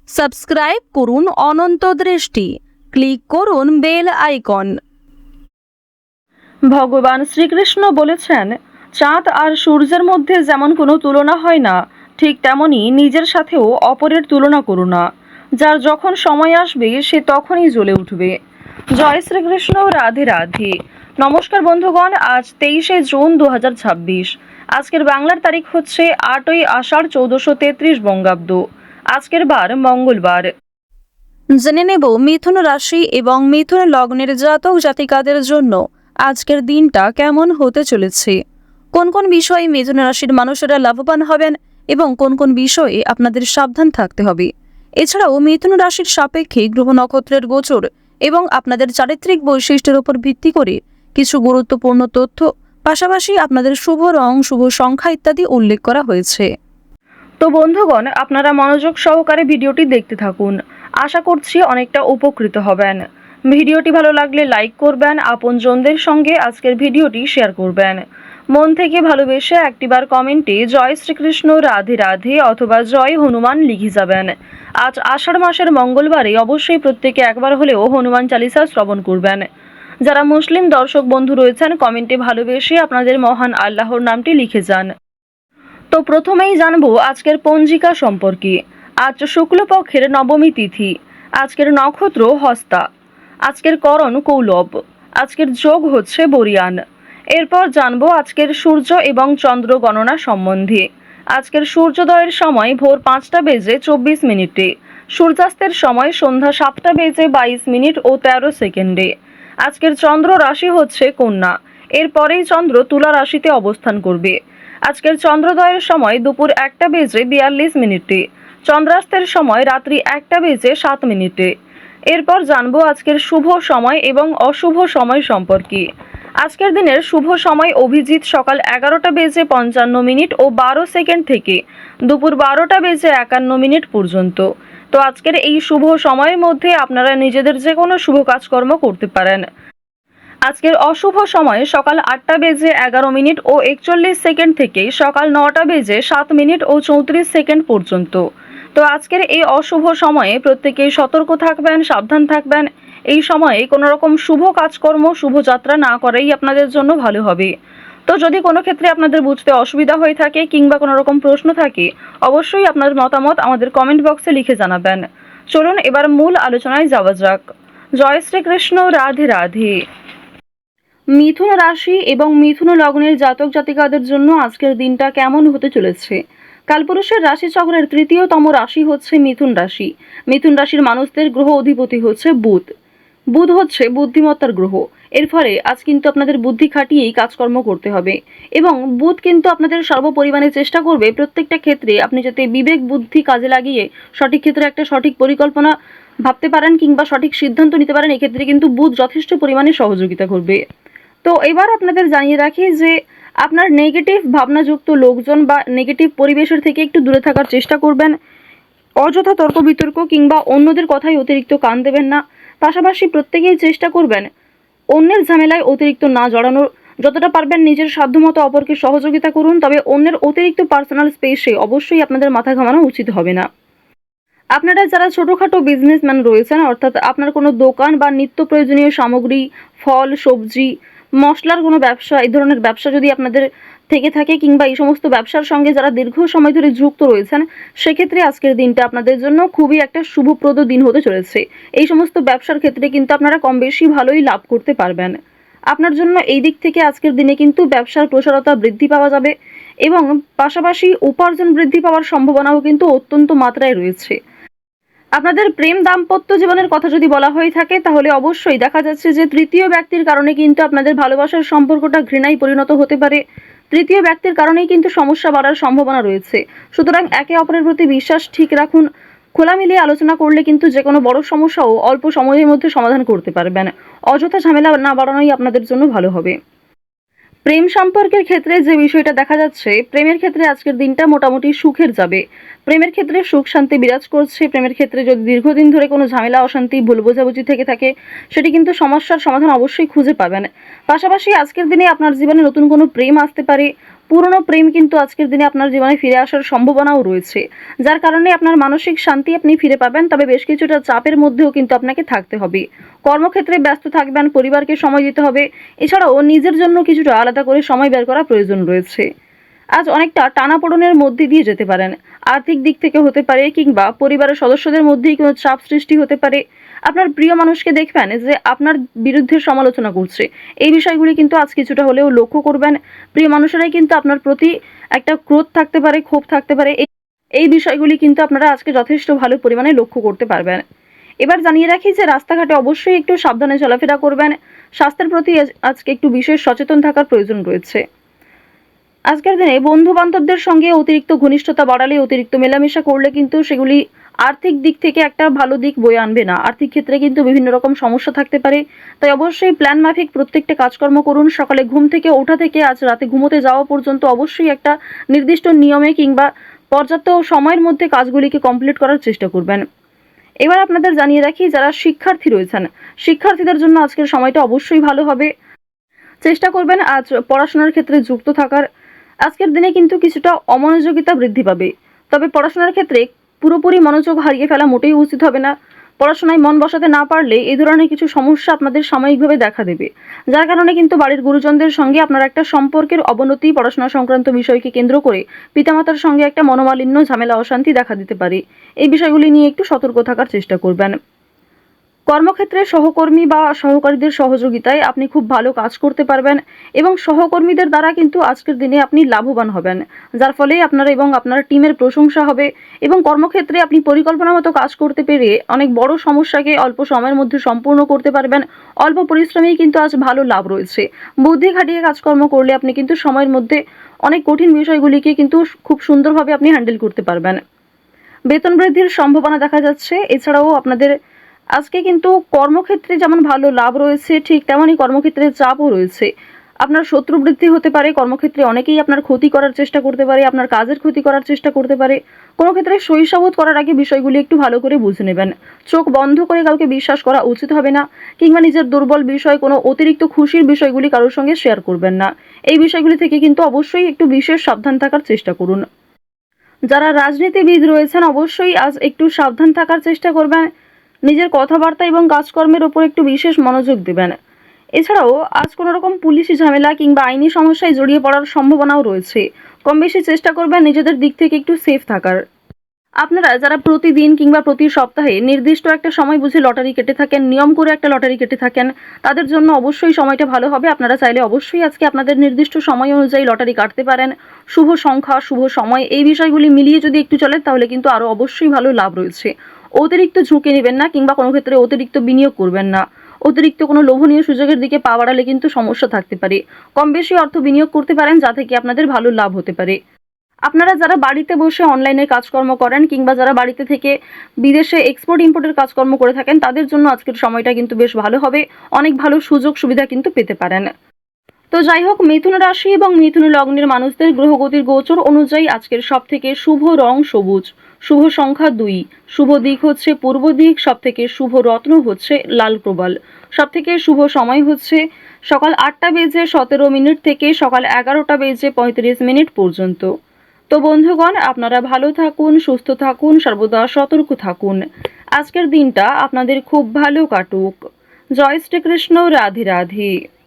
Subscribe করুন অনন্ত দৃষ্টি, click করুন বেল আইকন। ভগবান শ্রীকৃষ্ণ বলেছেন, চাঁদ আর সূর্যের মধ্যে যেমন কোনো তুলনা হয় না, ঠিক তেমনি নিজের সাথেও অপরের তুলনা করো না। যার যখন সময় আসবে সে তখনই জ্বলে উঠবে। জয় শ্রীকৃষ্ণ, রাধে রাধে। নমস্কার বন্ধুগণ, আজ 23শে জুন 2026। আজকের বাংলার তারিখ হচ্ছে 8ই আষাঢ় 1433 বঙ্গাব্দ। আজকের বার মঙ্গলবার। জেনে নেব মিথুন রাশি এবং মিথুন লগ্নের জাতক জাতিকাদের জন্য আজকের দিনটা কেমন হতে চলেছে, কোন কোন বিষয়ে মিথুন রাশির মানুষেরা লাভবান হবেন এবং কোন কোন বিষয়ে আপনাদের সাবধান থাকতে হবে। এছাড়াও মিথুন রাশির সাপেক্ষে গ্রহ নক্ষত্রের গোচর এবং আপনাদের চারিত্রিক বৈশিষ্ট্যের উপর ভিত্তি করে কিছু গুরুত্বপূর্ণ তথ্য, পাশাপাশি আপনাদের শুভ রং, শুভ সংখ্যা ইত্যাদি উল্লেখ করা হয়েছে। তো বন্ধুগণ, আপনারা মনোযোগ সহকারে ভিডিওটি দেখতে থাকুন। আশা করছি অনেকটা উপকৃত হবেন। ভিডিওটি ভালো লাগলে লাইক করবেন, আপনজনদের সঙ্গে আজকের ভিডিওটি শেয়ার করবেন। মন থেকে ভালোবেসে একটিবার কমেন্টে জয় শ্রীকৃষ্ণ, রাধে রাধে অথবা জয় হনুমান লিখে যাবেন। আজ আষাঢ় মাসের মঙ্গলবারে অবশ্যই প্রত্যেকে একবার হলেও হনুমান চালিসা শ্রবণ করবেন। যারা মুসলিম দর্শক বন্ধু রয়েছেন, কমেন্টে ভালোবেসে আপনাদের মহান আল্লাহর নামটি লিখে যান। তো প্রথমেই জানবো আজকের পঞ্জিকা সম্পর্কে। আজ শুক্লপক্ষের নবমী তিথি। আজকের নক্ষত্র হস্তা। আজকের করণ কৌলব। আজকের যোগ হচ্ছে বরিয়ান। এরপর জানবো আজকের সূর্য এবং চন্দ্র গণনা সম্বন্ধে। আজকের সূর্যোদয়ের সময় ভোর 5টা বেজে 24 মিনিটে। সূর্যাস্তের সময় সন্ধ্যা 7টা বেজে 22 মিনিট ও 13 সেকেন্ডে। আজকের চন্দ্র রাশি হচ্ছে কন্যা। এরপরেই চন্দ্র তুলা রাশিতে অবস্থান করবে। আজকের চন্দ্রোদয়ের সময় দুপুর 1টা বেজে 42 মিনিটে। চন্দ্রাস্তের সময় রাত্রি 1টা বেজে 7 মিনিটে। এরপর জানবো আজকের শুভ সময় এবং অশুভ সময় সম্পর্কে। আজকের দিনের শুভ সময় অভিজিৎ সকাল 11টা বেজে 55 মিনিট ও 12 সেকেন্ড থেকে দুপুর 12টা বেজে 51 মিনিট পর্যন্ত। তো আজকের এই শুভ সময়ের মধ্যে আপনারা নিজেদের যে কোনো শুভ কাজকর্ম করতে পারেন। আজকের অশুভ সময় সকাল 8টা বেজে 11 মিনিট ও 41 সেকেন্ড থেকে সকাল 9টা বেজে 7 মিনিট ও 34 সেকেন্ড পর্যন্ত। তো আজকের এই অশুভ সময়ে প্রত্যেকেই সতর্ক থাকবেন, সাবধান থাকবেন। এই সময়ে কোনো রকম শুভ কাজকর্ম, শুভযাত্রা না করাই আপনাদের জন্য ভালো হবে। তো যদি কোনো ক্ষেত্রে আপনাদের বুঝতে অসুবিধা হয়ে থাকে কিংবা কোনো রকম প্রশ্ন থাকে, অবশ্যই আপনার মতামত আমাদের কমেন্ট বক্সে লিখে জানাবেন। চলুন এবার মূল আলোচনায় যাওয়া যাক। জয় শ্রীকৃষ্ণ, রাধে রাধে। মিথুন রাশি এবং মিথুন লগ্নের জাতক জাতিকাদের জন্য আজকের দিনটা কেমন হতে চলেছে। কালপুরুষের রাশিচক্রের তৃতীয়তম রাশি হচ্ছে মিথুন রাশি। মিথুন রাশির মানুষদের গ্রহ অধিপতি হচ্ছে বুধ। বুধ হচ্ছে বুদ্ধিমত্তার গ্রহ। এর ফলে আজ কিন্তু আপনাদের বুদ্ধি খাটিয়েই কাজকর্ম করতে হবে এবং বুধ কিন্তু আপনাদের সর্বপরিমাণে চেষ্টা করবে প্রত্যেকটা ক্ষেত্রে আপনি যাতে বিবেক বুদ্ধি কাজে লাগিয়ে সঠিক ক্ষেত্রে একটা সঠিক পরিকল্পনা ভাবতে পারেন কিংবা সঠিক সিদ্ধান্ত নিতে পারেন। এক্ষেত্রে কিন্তু বুধ যথেষ্ট পরিমাণে সহযোগিতা করবে। তো এবার আপনাদের জানিয়ে রাখি যে আপনার নেগেটিভ ভাবনাযুক্ত লোকজন বা নেগেটিভ পরিবেশের থেকে একটু দূরে থাকার চেষ্টা করবেন। অযথা তর্ক বিতর্ক কিংবা অন্যদের কথায় অতিরিক্ত কান দেবেন না। পাশাপাশি প্রত্যেকেই চেষ্টা করবেন অন্যের ঝামেলায় অতিরিক্ত না জড়ানোর। যতটা পারবেন নিজের সাধ্যমতো অপরকে সহযোগিতা করুন, তবে অন্যের অতিরিক্ত পার্সোনাল স্পেসে অবশ্যই আপনাদের মাথা ঘামানো উচিত হবে না। আপনারা যারা ছোটোখাটো বিজনেসম্যান রয়েছেন, অর্থাৎ আপনার কোনো দোকান বা নিত্য প্রয়োজনীয় সামগ্রী, ফল, সবজি, মশলার কোনো ব্যবসা, এই ধরনের ব্যবসা যদি আপনাদের থেকে থাকে কিংবা এই সমস্ত ব্যবসার সঙ্গে যারা দীর্ঘ সময় ধরে যুক্ত রয়েছেন, সেক্ষেত্রে আজকের দিনটা আপনাদের জন্য খুবই একটা শুভপ্রদ দিন হতে চলেছে। এই সমস্ত ব্যবসার ক্ষেত্রে কিন্তু আপনারা কম বেশি ভালোই লাভ করতে পারবেন। আপনার জন্য এই দিক থেকে আজকের দিনে কিন্তু ব্যবসার প্রসারতা বৃদ্ধি পাওয়া যাবে এবং পাশাপাশি উপার্জন বৃদ্ধি পাওয়ার সম্ভাবনাও কিন্তু অত্যন্ত মাত্রায় রয়েছে। আপনাদের প্রেম দাম্পত্য জীবনের কথা যদি বলা হয়ে থাকে, তাহলে অবশ্যই দেখা যাচ্ছে যে তৃতীয় ব্যক্তির কারণে কিন্তু আপনাদের ভালোবাসার সম্পর্কটা ঘৃণায় পরিণত হতে পারে। তৃতীয় ব্যক্তির কারণেই কিন্তু সমস্যা বাড়ার সম্ভাবনা রয়েছে। সুতরাং একে অপরের প্রতি বিশ্বাস ঠিক রাখুন। খোলা মিলিয়ে আলোচনা করলে কিন্তু যে কোনো বড় সমস্যাও অল্প সময়ের মধ্যে সমাধান করতে পারবেন। অযথা ঝামেলা না বাড়ানোই আপনাদের জন্য ভালো হবে। প্রেম সম্পর্কের ক্ষেত্রে যে বিষয়টা দেখা যাচ্ছে, প্রেমের ক্ষেত্রে আজকের দিনটা মোটামুটি সুখের যাবে। প্রেমের ক্ষেত্রে সুখ শান্তি বিরাজ করছে। প্রেমের ক্ষেত্রে যদি দীর্ঘদিন ধরে কোনো ঝামেলা, অশান্তি, ভুল বোঝাবুঝি থেকে থাকে, সেটি কিন্তু সমস্যার সমাধান অবশ্যই খুঁজে পাবেন। পাশাপাশি আজকের দিনে আপনার জীবনে নতুন কোনো প্রেম আসতে পারে। পুরনো প্রেম কিন্তু আজকের দিনে আপনার জীবনে ফিরে আসার সম্ভাবনাও রয়েছে, যার কারণে আপনার মানসিক শান্তি আপনি ফিরে পাবেন। তবে বেশ কিছুটা চাপের মধ্যেও কিন্তু আপনাকে থাকতে হবে। কর্মক্ষেত্রে ব্যস্ত থাকবেন, পরিবারকে সময় দিতে হবে, এছাড়াও নিজের জন্য কিছুটা আলাদা করে সময় বের করা প্রয়োজন রয়েছে। আজ অনেকটা টানাপোড়েনের মধ্যে দিয়ে যেতে পারেন। আর্থিক দিক থেকে হতে পারে, কিংবা পরিবারের সদস্যদের মধ্যেই কোনো চাপ সৃষ্টি হতে পারে। আপনার প্রিয় মানুষকে দেখবেন যে আপনার বিরুদ্ধে সমালোচনা করছে। এই বিষয়গুলি কিন্তু আজ কিছুটা হলেও লক্ষ্য করবেন। প্রিয় মানুষেরাই কিন্তু আপনার প্রতি একটা ক্রোধ থাকতে পারে, ক্ষোভ থাকতে পারে। এই বিষয়গুলি কিন্তু আপনারা আজকে যথেষ্ট ভালো পরিমাণে লক্ষ্য করতে পারবেন। এবার জানিয়ে রাখি যে রাস্তাঘাটে অবশ্যই একটু সাবধানে চলাফেরা করবেন। স্বাস্থ্যের প্রতি আজকে একটু বিশেষ সচেতন থাকার প্রয়োজন রয়েছে। আজকের দিনে বন্ধু বান্ধবদের সঙ্গে অতিরিক্ত ঘনিষ্ঠতা বাড়ালে, অতিরিক্ত মেলামেশা করলে কিন্তু সেগুলি আর্থিক দিক থেকে একটা ভালো দিক বয়ে আনবে না। আর্থিক ক্ষেত্রে কিন্তু বিভিন্ন রকম সমস্যা থাকতে পারে। তাই অবশ্যই প্ল্যান মাফিক প্রত্যেকটা কাজকর্ম করুন। সকালে ঘুম থেকে ওঠা থেকে আজ রাতে ঘুমোতে যাওয়া পর্যন্ত অবশ্যই একটা নির্দিষ্ট নিয়মে কিংবা পর্যাপ্ত সময়ের মধ্যে কাজগুলিকে কমপ্লিট করার চেষ্টা করবেন। এবার আপনাদের জানিয়ে রাখি, যারা শিক্ষার্থী রয়েছেন, শিক্ষার্থীদের জন্য আজকের সময়টা অবশ্যই ভালো হবে। চেষ্টা করবেন আজ পড়াশোনার ক্ষেত্রে যুক্ত থাকার। আজকের দিনে কিন্তু কিছুটা অমনোযোগিতা বৃদ্ধি পাবে। তবে পড়াশোনার ক্ষেত্রে পুরোপুরি মনোযোগ হারিয়ে ফেলা মোটেই উচিত হবে না। পড়াশোনায় মন বসাতে না পারলে এই ধরনের কিছু সমস্যা আপনাদের সাময়িকভাবে দেখা দেবে, যার কারণে কিন্তু বাড়ির গুরুজনদের সঙ্গে আপনার একটা সম্পর্কের অবনতি, পড়াশোনা সংক্রান্ত বিষয়কে কেন্দ্র করে পিতামাতার সঙ্গে একটা মনোমালিন্য, ঝামেলা, অশান্তি দেখা দিতে পারে। এই বিষয়গুলি নিয়ে একটু সতর্ক থাকার চেষ্টা করবেন। কর্মক্ষেত্রে সহকর্মী বা সহকারীদের সহযোগিতায় আপনি খুব ভালো কাজ করতে পারবেন এবং সহকর্মীদের দ্বারা কিন্তু আজকের দিনে আপনি লাভবান হবেন, যার ফলে আপনার এবং আপনার টিমের প্রশংসা হবে। এবং কর্মক্ষেত্রে আপনি পরিকল্পনা মতো কাজ করতে পেরে অনেক বড় সমস্যাকে অল্প সময়ের মধ্যে সম্পূর্ণ করতে পারবেন। অল্প পরিশ্রমেই কিন্তু আজ ভালো লাভ রয়েছে। বুদ্ধি খাটিয়ে কাজকর্ম করলে আপনি কিন্তু সময়ের মধ্যে অনেক কঠিন বিষয়গুলিকে কিন্তু খুব সুন্দরভাবে আপনি হ্যান্ডেল করতে পারবেন। বেতন বৃদ্ধির সম্ভাবনা দেখা যাচ্ছে। এছাড়াও আপনাদের আজকে কিন্তু কর্মক্ষেত্রে যেমন ভালো লাভ রয়েছে, ঠিক তেমনই কর্মক্ষেত্রে চাপও রয়েছে। আপনার শত্রু বৃদ্ধি হতে পারে। কর্মক্ষেত্রে অনেকেই আপনার ক্ষতি করার চেষ্টা করতে পারে, আপনার কাজের ক্ষতি করার চেষ্টা করতে পারে। কোনো ক্ষেত্রে সহিসাবোধ করার আগে বিষয়গুলি একটু ভালো করে বুঝে নেবেন। চোখ বন্ধ করে কাউকে বিশ্বাস করা উচিত হবে না, কিংবা নিজের দুর্বল বিষয়, কোনো অতিরিক্ত খুশির বিষয়গুলি কারোর সঙ্গে শেয়ার করবেন না। এই বিষয়গুলি থেকে কিন্তু অবশ্যই একটু বিশেষ সাবধান থাকার চেষ্টা করুন। যারা রাজনীতিবিদ রয়েছেন অবশ্যই আজ একটু সাবধান থাকার চেষ্টা করবেন। নিজের কথাবার্তা এবং কাজকর্মের ওপর একটু বিশেষ মনোযোগ দেবেন। এছাড়াও আজ কোনো রকম পুলিশি ঝামেলা কিংবা আইনি সমস্যায় জড়িয়ে পড়ার সম্ভাবনাও রয়েছে। কম বেশি চেষ্টা করবেন নিজেদের দিক থেকে একটু সেফ থাকার। আপনারা যারা প্রতিদিন কিংবা প্রতি সপ্তাহে নির্দিষ্ট একটা সময় বুঝে লটারি কেটে থাকেন, নিয়ম করে একটা লটারি কেটে থাকেন, তাদের জন্য অবশ্যই সময়টা ভালো হবে। আপনারা চাইলে অবশ্যই আজকে আপনাদের নির্দিষ্ট সময় অনুযায়ী লটারি কাটতে পারেন। শুভ সংখ্যা, শুভ সময়, এই বিষয়গুলি মিলিয়ে যদি একটু চলেন তাহলে কিন্তু আরও অবশ্যই ভালো লাভ রয়েছে। অতিরিক্ত ঝুঁকি নেবেন না, কিংবা কোনো ক্ষেত্রে অতিরিক্ত বিনিয়োগ করবেন না। অতিরিক্ত কোনো লোভনীয় সুযোগের দিকে পা বাড়ালে কিন্তু সমস্যা থাকতে পারে। কম বেশি অর্থ বিনিয়োগ করতে পারেন, যা থেকে আপনাদের ভালো লাভ হতে পারে। আপনারা যারা বাড়িতে বসে অনলাইনে কাজকর্ম করেন, কিংবা যারা বাড়িতে থেকে বিদেশে এক্সপোর্ট ইম্পোর্টের কাজকর্ম করে থাকেন, তাদের জন্য আজকের সময়টা কিন্তু বেশ ভালো হবে। অনেক ভালো সুযোগ সুবিধা কিন্তু পেতে পারেন। তো যাই হোক, মিথুন রাশি এবং মিথুন লগ্নের মানুষদের গ্রহগতির গোচর অনুযায়ী আজকের সব থেকে শুভ রং সবুজ, শুভ সংখ্যা 2, শুভ দিক হচ্ছে পূর্ব দিক, সব থেকে শুভ রত্ন হচ্ছে লাল প্রবাল, সব থেকে শুভ সময় হচ্ছে সকাল 8টা বেজে 17 মিনিট থেকে সকাল 11টা বেজে 35 মিনিট পর্যন্ত। তো বন্ধুগণ, আপনারা ভালো থাকুন, সুস্থ থাকুন, সর্বদা সতর্ক থাকুন। আজকের দিনটা আপনাদের খুব ভালো কাটুক। জয় শ্রীকৃষ্ণ। রাধে রাধে।